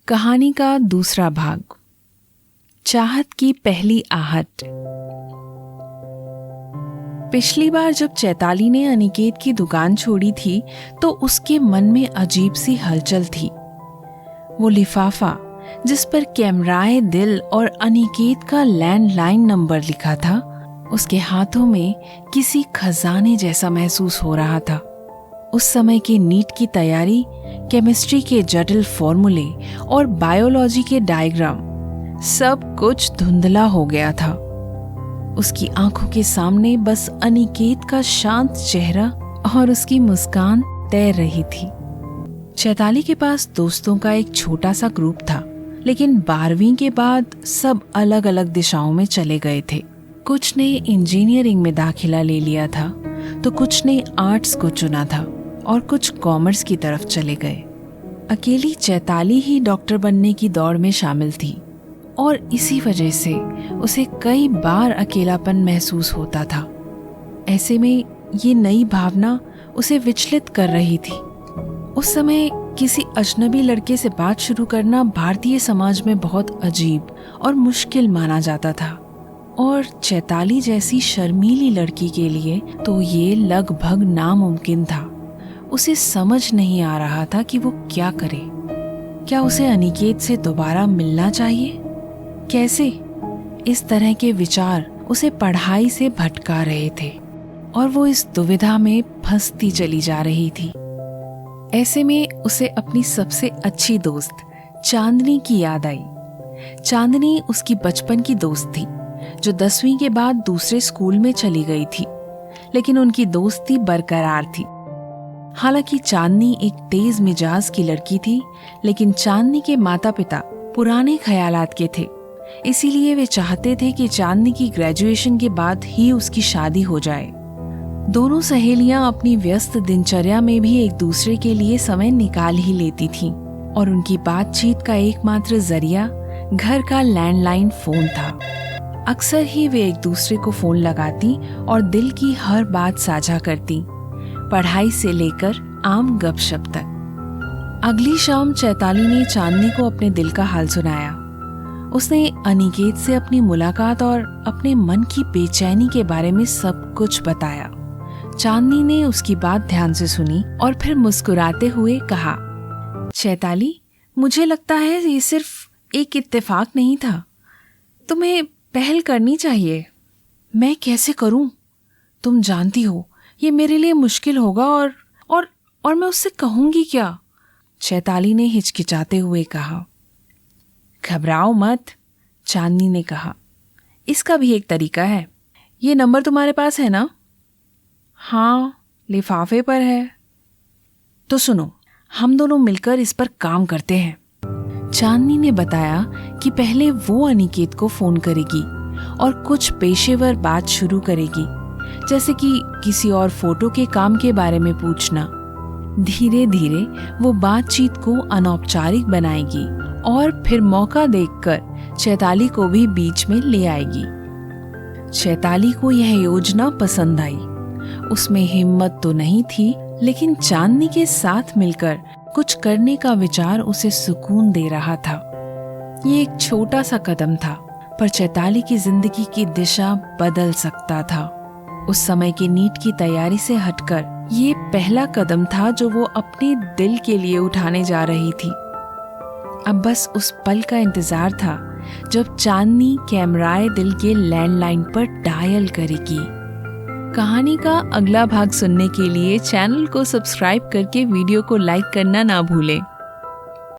कहानी का दूसरा भाग, चाहत की पहली आहट। पिछली बार जब चैताली ने अनिकेत की दुकान छोड़ी थी तो उसके मन में अजीब सी हलचल थी। वो लिफाफा जिस पर कैमराए दिल और अनिकेत का लैंडलाइन नंबर लिखा था, उसके हाथों में किसी खजाने जैसा महसूस हो रहा था। उस समय के नीट की तैयारी, केमिस्ट्री के जटिल फॉर्मूले और बायोलॉजी के डायग्राम, सब कुछ धुंधला हो गया था। उसकी आंखों के सामने बस अनिकेत का शांत चेहरा और उसकी मुस्कान तैर रही थी। चैताली के पास दोस्तों का एक छोटा सा ग्रुप था, लेकिन 12वीं के बाद सब अलग अलग दिशाओं में चले गए थे। कुछ ने इंजीनियरिंग में दाखिला ले लिया था तो कुछ ने आर्ट्स को चुना था और कुछ कॉमर्स की तरफ चले गए। अकेली चैताली ही डॉक्टर बनने की दौड़ में शामिल थी और इसी वजह से उसे कई बार अकेलापन महसूस होता था। ऐसे में ये नई भावना उसे विचलित कर रही थी। उस समय किसी अजनबी लड़के से बात शुरू करना भारतीय समाज में बहुत अजीब और मुश्किल माना जाता था, और चैताली जैसी शर्मीली लड़की के लिए तो ये लगभग नामुमकिन था। उसे समझ नहीं आ रहा था कि वो क्या करे। क्या उसे अनिकेत से दोबारा मिलना चाहिए? कैसे? इस तरह के विचार उसे पढ़ाई से भटका रहे थे और वो इस दुविधा में फंसती चली जा रही थी। ऐसे में उसे अपनी सबसे अच्छी दोस्त चांदनी की याद आई। चांदनी उसकी बचपन की दोस्त थी जो 10वीं के बाद दूसरे स्कूल में चली गई थी, लेकिन उनकी दोस्ती बरकरार थी। हालांकि चांदनी एक तेज मिजाज की लड़की थी, लेकिन चांदनी के माता पिता पुराने ख्यालात के थे, इसीलिए वे चाहते थे कि चांदनी की ग्रेजुएशन के बाद ही उसकी शादी हो जाए। दोनों सहेलियां अपनी व्यस्त दिनचर्या में भी एक दूसरे के लिए समय निकाल ही लेती थीं, और उनकी बातचीत का एकमात्र जरिया घर का लैंडलाइन फोन था। अक्सर ही वे एक दूसरे को फोन लगाती और दिल की हर बात साझा करती, पढ़ाई से लेकर आम गपशप तक। अगली शाम चैताली ने चांदनी को अपने दिल का हाल सुनाया। उसने अनिकेत से अपनी मुलाकात और अपने मन की बेचैनी के बारे में सब कुछ बताया। चांदनी ने उसकी बात ध्यान से सुनी और फिर मुस्कुराते हुए कहा, चैताली, मुझे लगता है ये सिर्फ एक इत्तेफाक नहीं था। तुम्हें पहल करनी चाहिए। मैं कैसे करूं? तुम जानती हो ये मेरे लिए मुश्किल होगा और मैं उससे कहूंगी क्या? चैताली ने हिचकिचाते हुए कहा। घबराओ मत, चांदनी ने कहा। इसका भी एक तरीका है। ये नंबर तुम्हारे पास है ना? हाँ, लिफाफे पर है। तो सुनो, हम दोनों मिलकर इस पर काम करते हैं। चांदनी ने बताया कि पहले वो अनिकेत को फोन करेगी और कुछ पेशेवर बात शुरू करेगी, जैसे कि किसी और फोटो के काम के बारे में पूछना। धीरे धीरे वो बातचीत को अनौपचारिक बनाएगी और फिर मौका देखकर चैताली को भी बीच में ले आएगी। चैताली को यह योजना पसंद आई। उसमें हिम्मत तो नहीं थी, लेकिन चांदनी के साथ मिलकर कुछ करने का विचार उसे सुकून दे रहा था। ये एक छोटा सा कदम था, पर चैताली की जिंदगी की दिशा बदल सकता था। उस समय के नीट की तैयारी से हटकर ये पहला कदम था जो वो अपने दिल के लिए उठाने जा रही थी। अब बस उस पल का इंतजार था जब चांदनी कैमराए दिल के लैंडलाइन पर डायल करेगी। कहानी का अगला भाग सुनने के लिए चैनल को सब्सक्राइब करके वीडियो को लाइक करना ना भूलें।